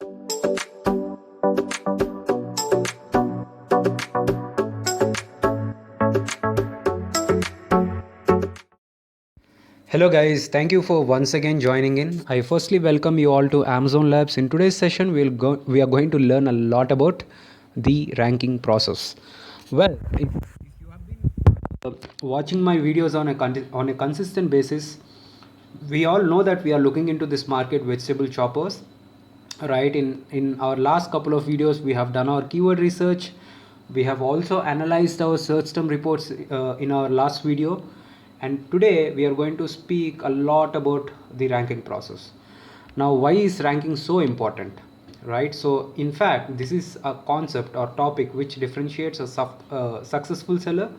Hello guys, thank you for once again joining in. I firstly welcome you all to Amazon Labs. In today's session, we are going to learn a lot about the ranking process. Well, if you have been watching my videos on a consistent basis, we all know that we are looking into this market vegetable choppers, right? In our last couple of videos, we have done our keyword research. We have also analyzed our search term reports in our last video, and today we are going to speak a lot about the ranking process. Now, why is ranking so important, right? So in fact, this is a concept or topic which differentiates a successful seller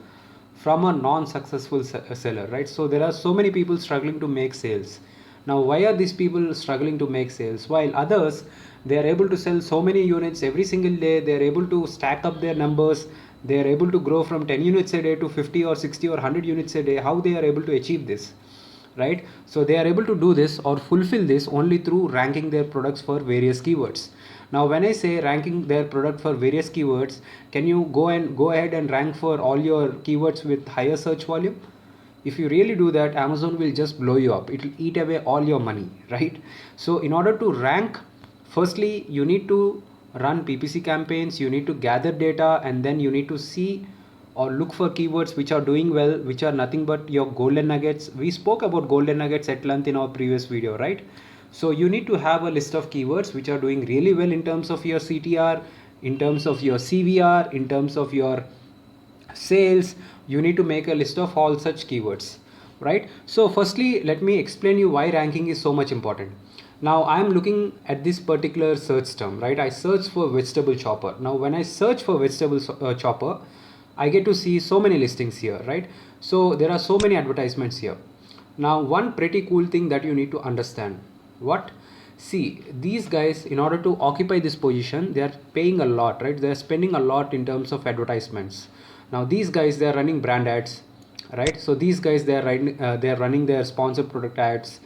from a non-successful seller, right? So there are so many people struggling to make sales. Now why are these people struggling to make sales while others, they are able to sell so many units every single day, they are able to stack up their numbers, they are able to grow from 10 units a day to 50 or 60 or 100 units a day? How they are able to achieve this, right? So they are able to do this or fulfill this only through ranking their products for various keywords. Now when I say ranking their product for various keywords, can you go ahead and rank for all your keywords with higher search volume? If you really do that, Amazon will just blow you up. It will eat away all your money, right? So in order to rank, firstly you need to run PPC campaigns, you need to gather data, and then you need to see or look for keywords which are doing well, which are nothing but your golden nuggets. We spoke about golden nuggets at length in our previous video, right? So you need to have a list of keywords which are doing really well in terms of your CTR, in terms of your CVR, in terms of your sales. You need to make a list of all such keywords, right? So firstly, let me explain you why ranking is so much important. Now I am looking at this particular search term, right? I search for vegetable chopper. Now when I search for vegetable chopper, I get to see so many listings here, right? So there are so many advertisements here. Now one pretty cool thing that you need to understand, what, see, these guys, in order to occupy this position, they are paying a lot, right? They are spending a lot in terms of advertisements. Now these guys, they are running brand ads, right? So these guys, they are running their sponsored product ads.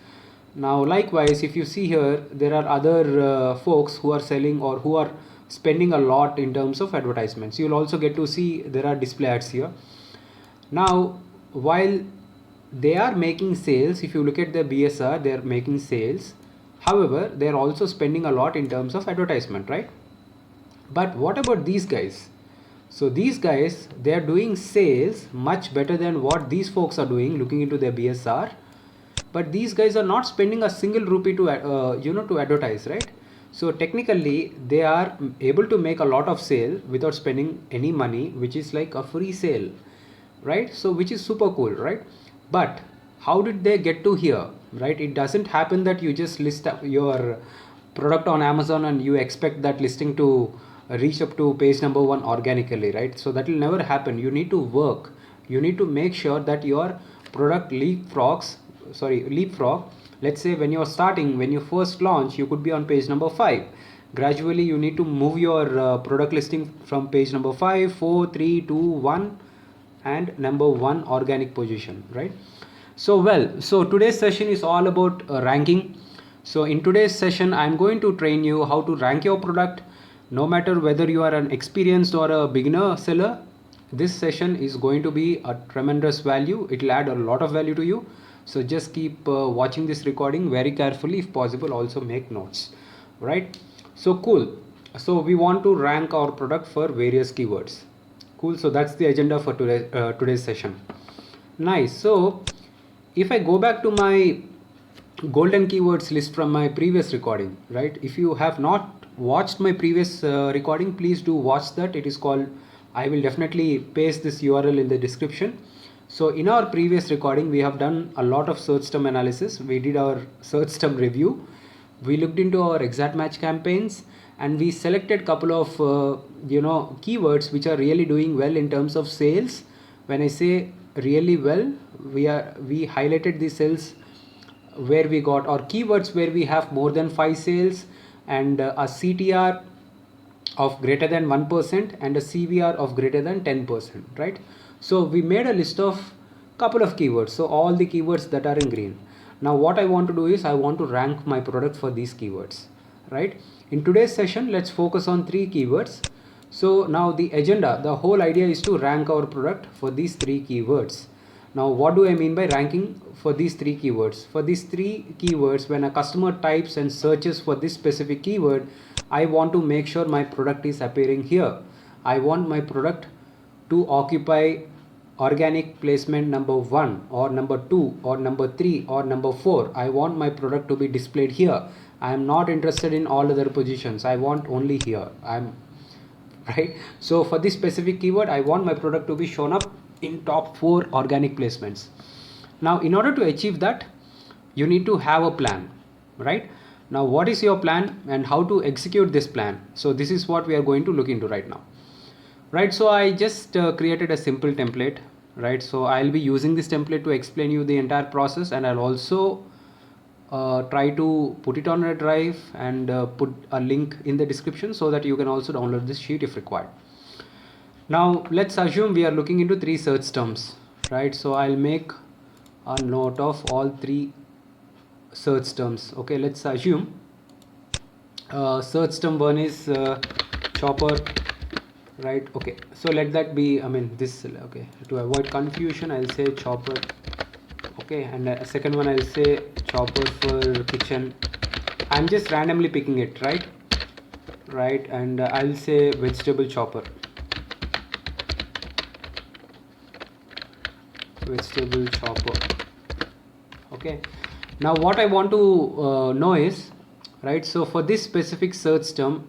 Now likewise, if you see here, there are other folks who are selling or who are spending a lot in terms of advertisements. You'll also get to see there are display ads here. Now while they are making sales, if you look at the BSR, they are making sales. However, they are also spending a lot in terms of advertisement, right? But what about these guys? So these guys, they are doing sales much better than what these folks are doing, looking into their BSR. But these guys are not spending a single rupee to to advertise, right? So technically they are able to make a lot of sale without spending any money, which is like a free sale, right? So which is super cool, right? But how did they get to here, right? It doesn't happen that you just list up your product on Amazon and you expect that listing to reach up to page number 1 organically, right? So that will never happen. You need to work, you need to make sure that your product leapfrog. Let's say when you're starting, when you first launch, you could be on page number 5. Gradually you need to move your product listing from page number 5, 4, 3, 2, 1 and number 1 organic position, right? So today's session is all about ranking. So in today's session, I'm going to train you how to rank your product. No matter whether you are an experienced or a beginner seller, this session is going to be a tremendous value. It will add a lot of value to you. So just keep watching this recording very carefully. If possible, also make notes, right? So cool. So we want to rank our product for various keywords. Cool. So that's the agenda for today's session. Nice. So if I go back to my golden keywords list from my previous recording, right? If you have not watched my previous recording, please do watch that. It is called, I will definitely paste this URL in the description. So in our previous recording, we have done a lot of search term analysis. We did our search term review. We looked into our exact match campaigns and we selected couple of keywords which are really doing well in terms of sales. When I say really well, we highlighted the sales where we got, or keywords where we have more than 5 sales and a CTR of greater than 1% and a CVR of greater than 10%, right? So we made a list of couple of keywords, so all the keywords that are in green. Now what I want to do is I want to rank my product for these keywords, right? In today's session, let's focus on three keywords. So now the agenda, the whole idea is to rank our product for these three keywords. Now what do I mean by ranking for these three keywords? For these three keywords, when a customer types and searches for this specific keyword, I want to make sure my product is appearing here. I want my product to occupy organic placement number 1 or number 2 or number 3 or number 4. I want my product to be displayed here. I am not interested in all other positions. I want only here. I'm right. So for this specific keyword, I want my product to be shown up in top 4 organic placements. Now in order to achieve that, you need to have a plan, right? Now what is your plan and how to execute this plan? So this is what we are going to look into right now, right? So I just created a simple template, right? So I'll be using this template to explain you the entire process, and I'll also try to put it on a drive and put a link in the description so that you can also download this sheet if required. Now let's assume we are looking into three search terms, right? So I'll make a note of all three search terms. Okay, let's assume search term 1 is chopper, right? Okay, so let that be, I mean this, okay, to avoid confusion I'll say chopper. Okay, and second one I'll say chopper for kitchen. I'm just randomly picking it, right, and I'll say vegetable chopper, okay. Now what I want to know is, right, so for this specific search term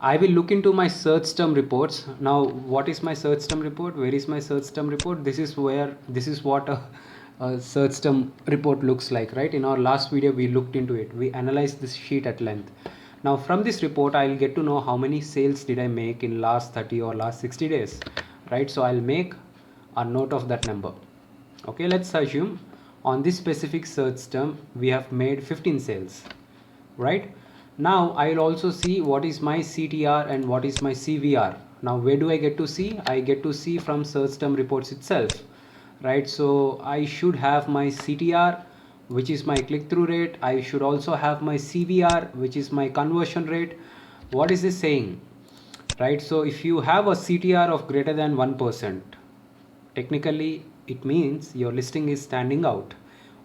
I will look into my search term reports. Now what is my search term report? Where is my search term report? This is what a search term report looks like, right? In our last video we looked into it, we analyzed this sheet at length. Now from this report I'll get to know how many sales did I make in last 30 or last 60 days, right? So I'll make a note of that number. Okay, let's assume on this specific search term we have made 15 sales, right? Now I'll also see what is my CTR and what is my CVR. Now where do I get to see? I get to see from search term reports itself, right? So I should have my CTR, which is my click-through rate. I should also have my CVR, which is my conversion rate. What is this saying, right? So if you have a CTR of greater than 1%, technically it means your listing is standing out,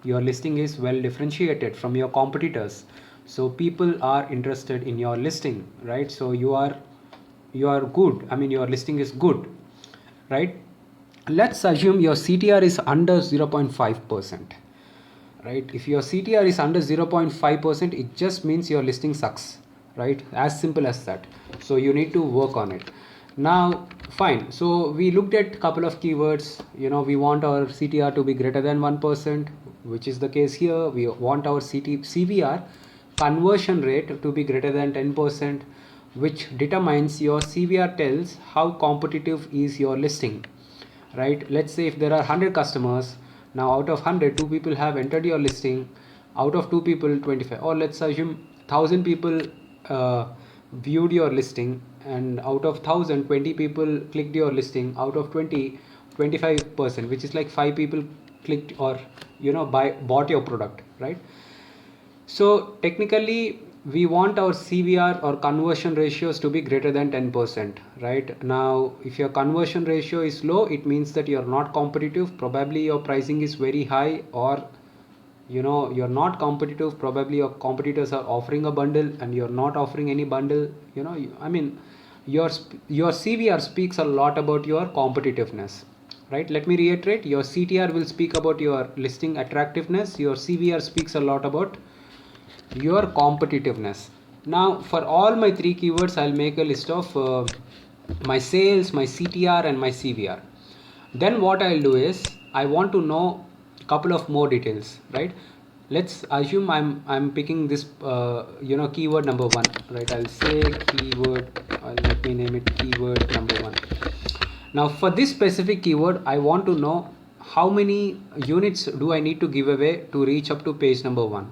your listing is well differentiated from your competitors, so people are interested in your listing, right? So you are good, I mean your listing is good, right? Let's assume your CTR is under 0.5%, right? If your CTR is under 0.5%, it just means your listing sucks, right? As simple as that. So you need to work on it. Now fine, so we looked at a couple of keywords. You know, we want our CTR to be greater than 1%, which is the case here. We want our CVR, conversion rate, to be greater than 10%, which determines your CVR tells how competitive is your listing, right? Let's say if there are 100 customers, now out of 100, 2 people have entered your listing, out of 2 people 25, or let's assume 1000 people viewed your listing, and out of 1000 20 people clicked your listing, out of 20 25%, which is like 5 people clicked or bought your product, right? So technically we want our CVR or conversion ratios to be greater than 10%, right? Now if your conversion ratio is low, it means that you're not competitive, probably your pricing is very high, or you're not competitive, probably your competitors are offering a bundle and you're not offering any bundle. I mean your CVR speaks a lot about your competitiveness, right? Let me reiterate, your CTR will speak about your listing attractiveness, your CVR speaks a lot about your competitiveness. Now for all my three keywords I'll make a list of my sales, my CTR and my CVR. Then what I'll do is I want to know a couple of more details, right? Let's assume I'm picking this keyword number 1, right? I'll say keyword, let me name it keyword number 1. Now for this specific keyword I want to know how many units do I need to give away to reach up to page number 1,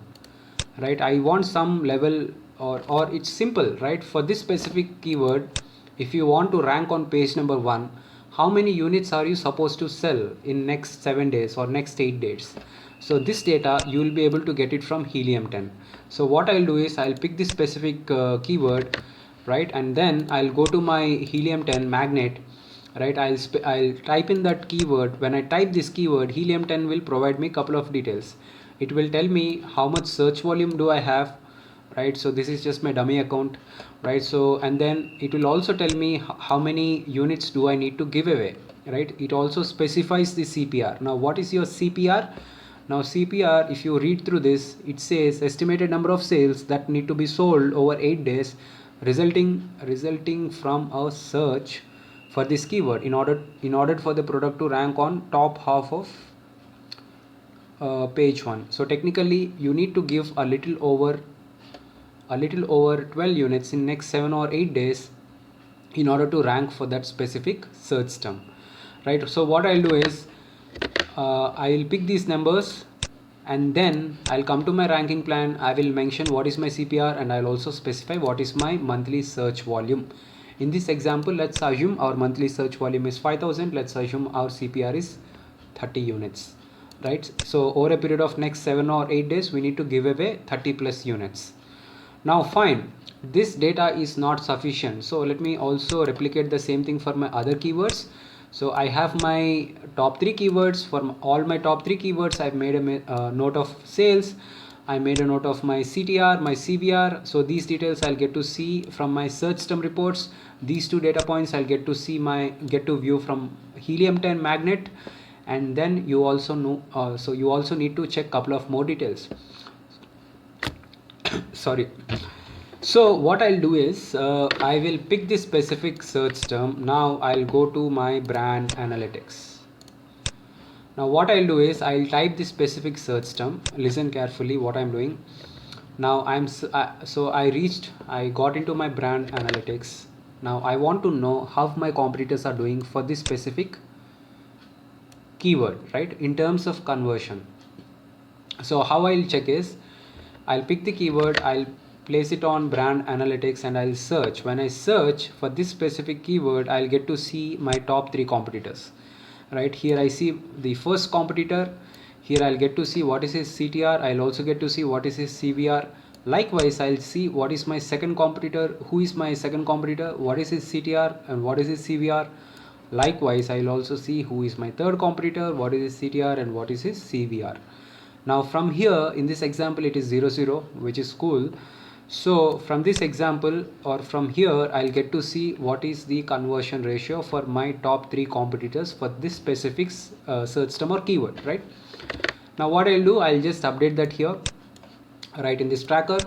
right? I want some level, or it's simple, right? For this specific keyword, if you want to rank on page number 1, how many units are you supposed to sell in next 7 days or next 8 days, So this data you will be able to get it from helium 10. So what I'll do is I'll pick this specific keyword, right, and then I'll go to my helium 10 magnet, right. I'll type in that keyword. When I type this keyword, helium 10 will provide me a couple of details. It will tell me how much search volume do I have, right. So this is just my dummy account, right. So and then it will also tell me how many units do I need to give away, right. It also specifies the CPR. Now what is your CPR? Now CPR, if you read through this, it says estimated number of sales that need to be sold over 8 days resulting from a search for this keyword in order for the product to rank on top half of page 1. So technically you need to give a little over 12 units in next 7 or 8 days in order to rank for that specific search term, right. So what I'll do is I'll pick these numbers and then I'll come to my ranking plan. I will mention what is my CPR and I'll also specify what is my monthly search volume. In this example, let's assume our monthly search volume is 5000. Let's assume our CPR is 30 units, right. So over a period of next 7 or 8 days we need to give away 30 plus units. Now fine, this data is not sufficient, so let me also replicate the same thing for my other keywords. So I have my top 3 keywords. For all my top 3 keywords I've made a note of sales, I made a note of my CTR, my CVR. So these details I'll get to see from my search term reports. These two data points I'll get to view from helium 10 magnet. And then you also know so you also need to check couple of more details. Sorry. So what I'll do is I will pick this specific search term. Now I'll go to my brand analytics. Now what I'll do is I'll type this specific search term. Listen carefully what I'm doing. Now I got into my brand analytics. Now I want to know how my competitors are doing for this specific keyword, right, in terms of conversion. So how I'll check is I'll pick the keyword, I'll place it on brand analytics and I'll search. When I search for this specific keyword, I'll get to see my top 3 competitors, right. Here I see the first competitor. Here I'll get to see what is his CTR. I'll also get to see what is his CVR. Likewise, I'll see what is my second competitor, who is my second competitor, what is his CTR and what is his CVR. Likewise, I'll also see who is my third competitor, what is his CTR and what is his CVR. Now from here in this example it is 00, which is cool. So from this example or from here I'll get to see what is the conversion ratio for my top 3 competitors for this specific search term or keyword, right. Now what I'll do, I'll just update that here, right, in this tracker.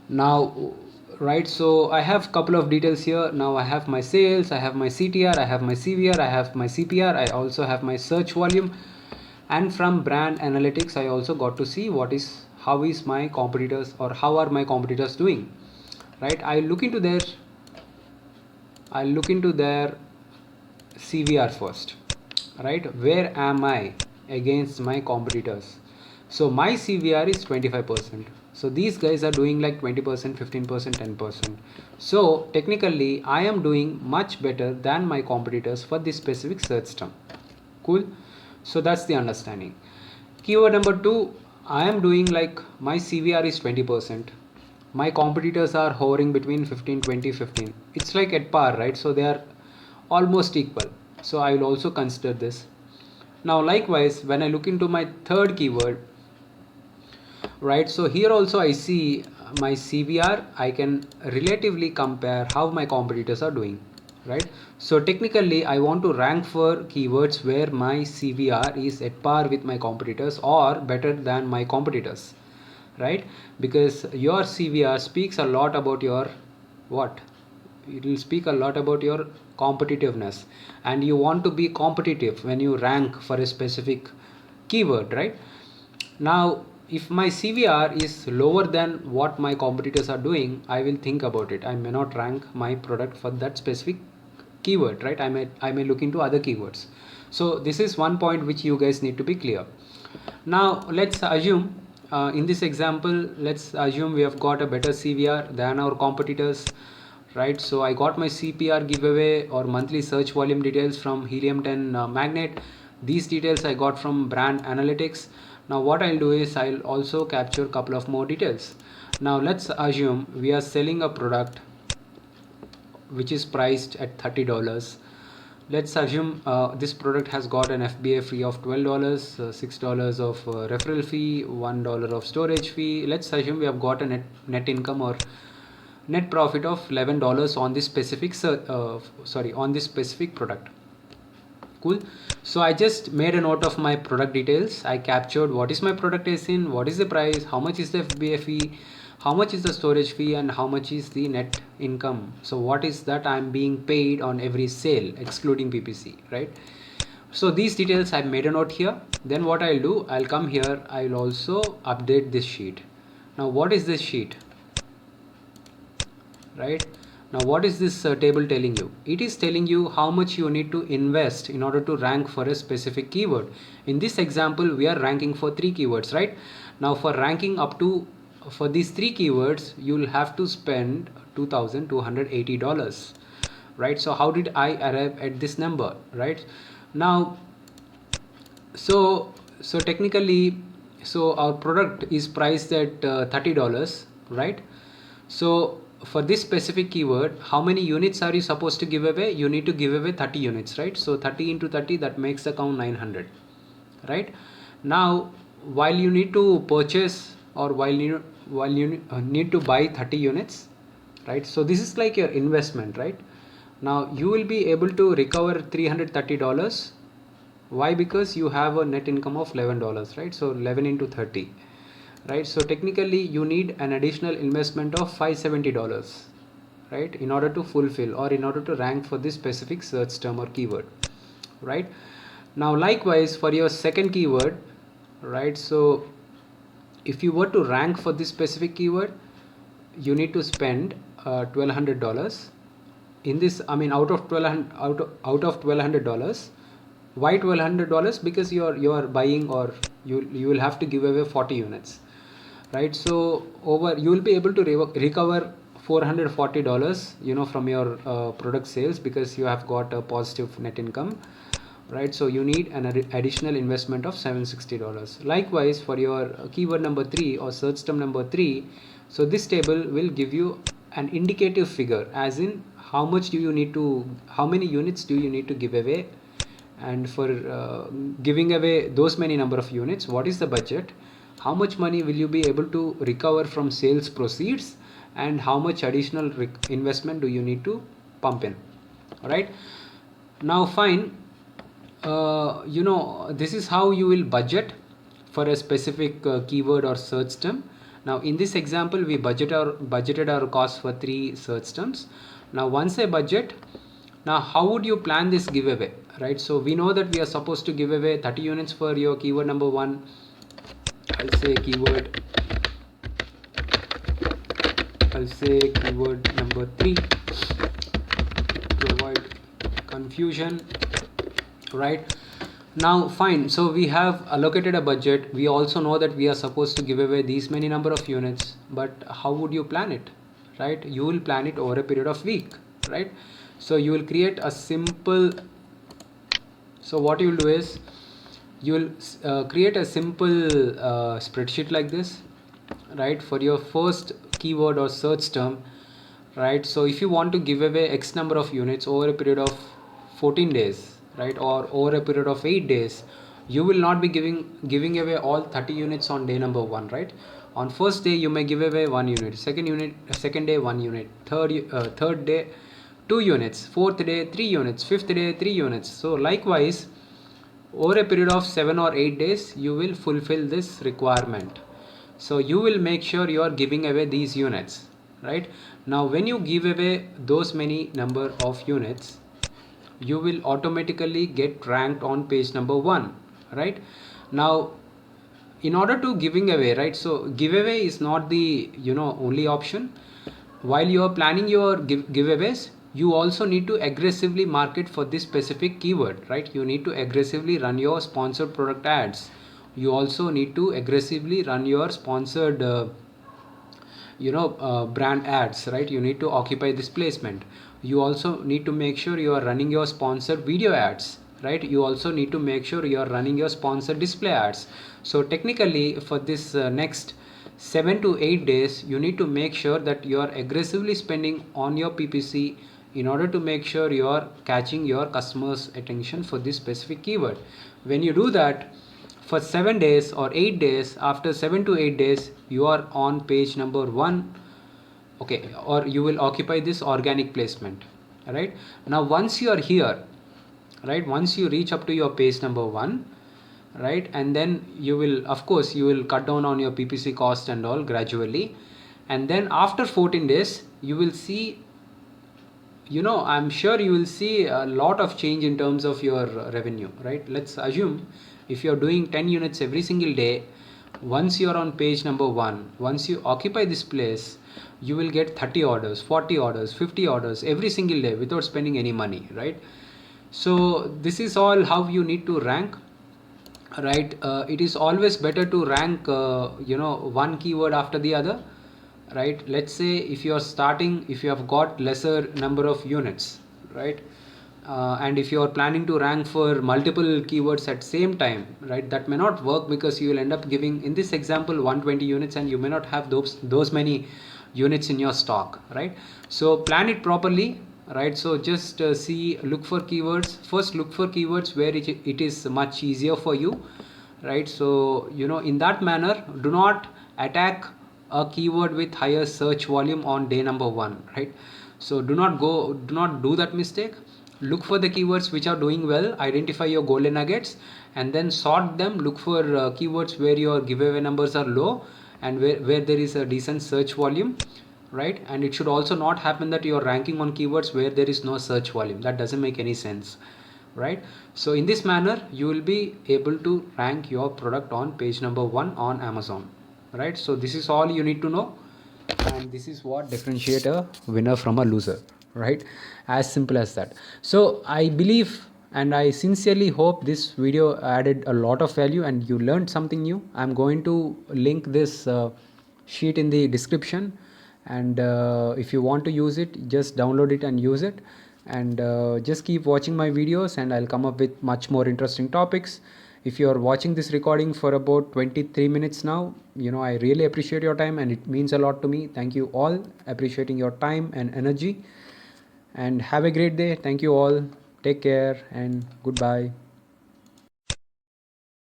Now right, so I have couple of details here. Now I have my sales, I have my CTR, I have my CVR, I have my CPR, I also have my search volume. And from brand analytics I also got to see how is my competitors or how are my competitors doing, right. I'll look into their CVR first, right. Where am I against my competitors? So my CVR is 25%. So these guys are doing like 20%, 15%, 10%. So technically I am doing much better than my competitors for this specific search term. Cool. So that's the understanding. Keyword number 2, I am doing like my CVR is 20%. My competitors are hovering between 15, 20, 15. It's like at par, right? So they are almost equal. So I will also consider this. Now likewise, when I look into my third keyword, right, so here also I see my CVR. I can relatively compare how my competitors are doing, right. So technically I want to rank for keywords where my CVR is at par with my competitors or better than my competitors, right, because your CVR speaks a lot about your it will speak a lot about your competitiveness, and you want to be competitive when you rank for a specific keyword, right. Now if my CVR is lower than what my competitors are doing, I will think about it. I may not rank my product for that specific keyword, right. I may look into other keywords. So this is one point which you guys need to be clear. Now let's assume in this example, let's assume we have got a better CVR than our competitors, right. So I got my CPR giveaway or monthly search volume details from helium 10 magnet. These details I got from brand analytics. Now what I'll do is I'll also capture a couple of more details. Now let's assume we are selling a product which is priced at $30. Let's assume this product has got an FBA fee of $12, $6 of referral fee, $1 of storage fee. Let's assume we have got a net income or net profit of $11 on this specific on this specific product. Cool. So I just made a note of my product details. I captured what is my product is in, what is the price, how much is the FBA fee, how much is the storage fee, and how much is the net income. So what is that I'm being paid on every sale excluding PPC, right? So these details I made a note here. Then what I'll do, I'll come here, I'll also update this sheet. Now what is this sheet, right? Now what is this table telling you? It is telling you how much you need to invest in order to rank for a specific keyword. In this example we are ranking for 3 keywords, right? Now for ranking up to for these 3 keywords you'll have to spend $2,280, right? So how did I arrive at this number, right? Now so technically, so our product is priced at $30, right? So for this specific keyword, how many units are you supposed to give away? You need to give away 30 units, right? So 30 into 30, that makes the count 900, right? Now while you need to purchase or while you need to buy 30 units, right? So this is like your investment, right? Now you will be able to recover $330. Why? Because you have a net income of $11, right? So 11 into 30, right? So technically you need an additional investment of $570, right, in order to fulfill or in order to rank for this specific search term or keyword, right? Now likewise for your second keyword, right, so if you were to rank for this specific keyword, you need to spend $1,200 in this. I mean, out of $1,200. Why $1,200? Because you are buying, or you will have to give away 40 units, right? So you will be able to recover $440, from your product sales, because you have got a positive net income, right? So you need an additional investment of $760. Likewise for your keyword number 3 or search term number 3, so this table will give you an indicative figure, as in how many units do you need to give away, and for giving away those many number of units, what is the budget, how much money will you be able to recover from sales proceeds, and how much additional investment do you need to pump in. All right, now fine. This is how you will budget for a specific keyword or search term. Now in this example we budgeted our cost for 3 search terms. Now once I budget, now how would you plan this giveaway, right? So we know that we are supposed to give away 30 units for your keyword number 1. I'll say keyword number 3 to avoid confusion, right? Now fine, so we have allocated a budget. We also know that we are supposed to give away these many number of units, but how would you plan it, right? You will plan it over a period of week, right? So you will create a simple, so what you will do is you will create a simple spreadsheet like this, right, for your first keyword or search term, right? So if you want to give away X number of units over a period of 14 days, right, or over a period of 8 days, you will not be giving away all 30 units on day number 1, right? On first day you may give away 1 unit, second day 1 unit, third day 2 units, fourth day 3 units, fifth day 3 units. So likewise over a period of 7 or 8 days you will fulfill this requirement. So you will make sure you are giving away these units, right? Now when you give away those many number of units, you will automatically get ranked on page number 1, right? Now in order to giving away, right, so giveaway is not the only option. While you are planning your giveaways, you also need to aggressively market for this specific keyword, right? You need to aggressively run your sponsored product ads. You also need to aggressively run your sponsored brand ads, right? You need to occupy this placement. You also need to make sure you are running your sponsored video ads, right? You also need to make sure you are running your sponsored display ads. So technically for this next 7 to 8 days, you need to make sure that you are aggressively spending on your PPC in order to make sure you are catching your customers attention for this specific keyword. When you do that for 7 days or 8 days, after 7 to 8 days you are on page number 1, okay, or you will occupy this organic placement. Right now, once you are here, right, once you reach up to your page number 1, right, and then you will, of course, you will cut down on your PPC cost and all gradually, and then after 14 days you will see, I'm sure you will see a lot of change in terms of your revenue, right? Let's assume if you're doing 10 units every single day, once you're on page number 1, once you occupy this place, you will get 30 orders, 40 orders, 50 orders every single day without spending any money, right? So this is all how you need to rank, right? It is always better to rank one keyword after the other, right? Let's say if you are starting, if you have got lesser number of units, right, and if you are planning to rank for multiple keywords at same time, right, that may not work, because you will end up giving, in this example, 120 units, and you may not have those many units in your stock, right? So plan it properly, right? So just look for keywords first, look for keywords where it is much easier for you, right? So in that manner, do not attack a keyword with higher search volume on day number 1, right? So do not do that mistake. Look for the keywords which are doing well, identify your golden nuggets, and then sort them. Look for keywords where your giveaway numbers are low and where there is a decent search volume, right? And it should also not happen that you are ranking on keywords where there is no search volume. That doesn't make any sense, right? So in this manner you will be able to rank your product on page number 1 on Amazon, right? So this is all you need to know, and this is what differentiate a winner from a loser, right? As simple as that. So I believe and I sincerely hope this video added a lot of value and you learned something new. I'm going to link this sheet in the description, and if you want to use it, just download it and use it, and just keep watching my videos, and I'll come up with much more interesting topics. If you are watching this recording for about 23 minutes now, I really appreciate your time and it means a lot to me. Thank you all, appreciating your time and energy, and have a great day. Thank you all, take care, and goodbye.